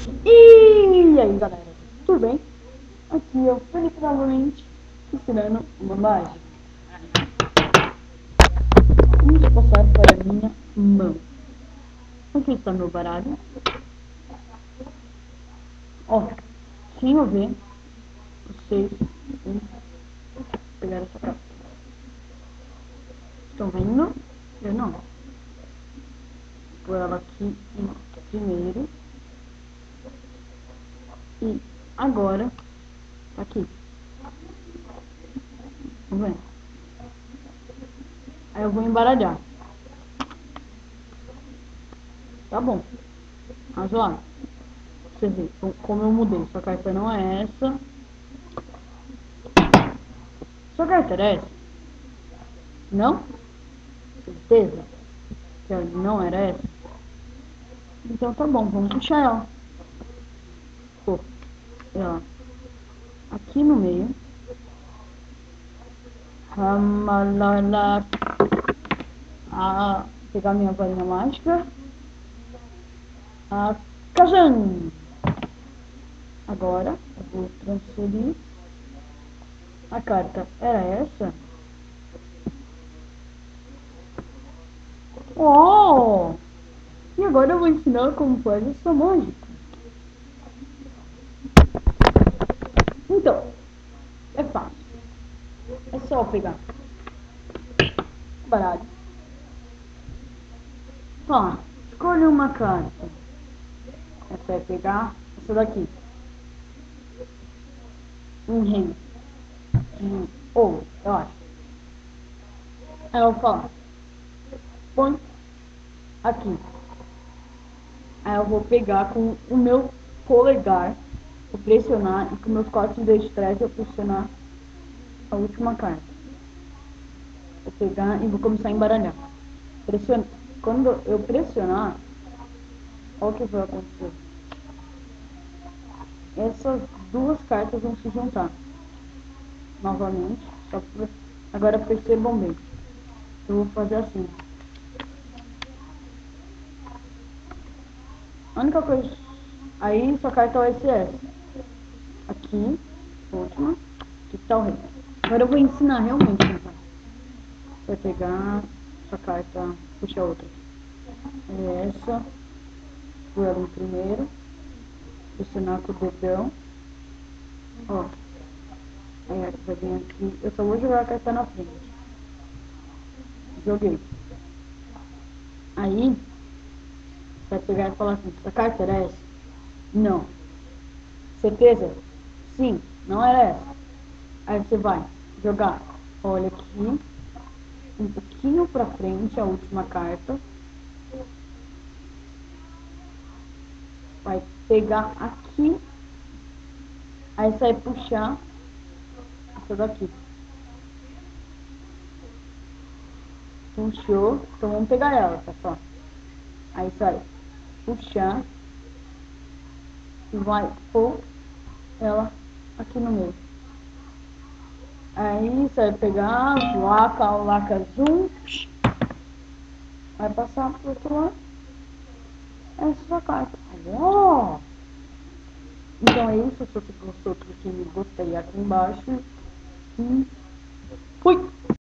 E aí galera, tudo bem? Aqui é o Felipe novamente, ensinando uma mágica. Vamos passar para a minha mão. Aqui está meu baralho. Ó, sem eu ver, vocês vão pegar essa carta. Estão vendo? Eu não. Vou pôr ela aqui primeiro. E agora, tá aqui. Tá vendo? Aí eu vou embaralhar. Tá bom. Razoável. Você vê como eu mudei. Sua carta não é essa. Sua carta era essa? Não? Certeza? Que ela não era essa? Então tá bom, vamos puxar ela. Pô, ela aqui no meio. Ramalala. Pegar minha varinha mágica. Kazan! Agora eu vou transferir. A carta era essa? Oh! E agora eu vou ensinar como faz essa mágica. Então, é fácil. É só pegar o baralho. Tá, escolha uma carta. Você vai pegar essa daqui. Um rei de ouro, eu acho. Aí eu vou falar. Põe aqui. Aí eu vou pegar com o meu polegar, vou pressionar, e com meus 4 dedos de trás eu vou pressionar a última carta. Vou pegar e vou começar a embaralhar. Quando eu pressionar, olha o que vai acontecer. Essas duas cartas vão se juntar novamente. Agora percebam bem. Eu vou fazer assim. A única coisa. Aí sua carta vai ser essa. Aqui, última. Aqui tá o rei. Agora eu vou ensinar realmente, então. Vai pegar sua carta, puxa a outra. Essa. Vou ela em primeiro. Pressionar com o dedão. Ó. Aí vai vir aqui. Eu só vou jogar a carta na frente. Joguei. Aí, vai pegar e falar assim, essa carta era essa? Não. Certeza? Sim, não era essa. Aí você vai jogar, olha aqui, um pouquinho pra frente, a última carta. Vai pegar aqui, aí você vai puxar essa daqui. Puxou, então vamos pegar ela, pessoal. Aí você vai puxar e vai pôr ela aqui no meio. Aí você vai pegar, o laca zoom, vai passar pro outro lado. Essa é a sua carta. Oh! Então é isso, se você gostou, clique em gostei aqui embaixo. E fui!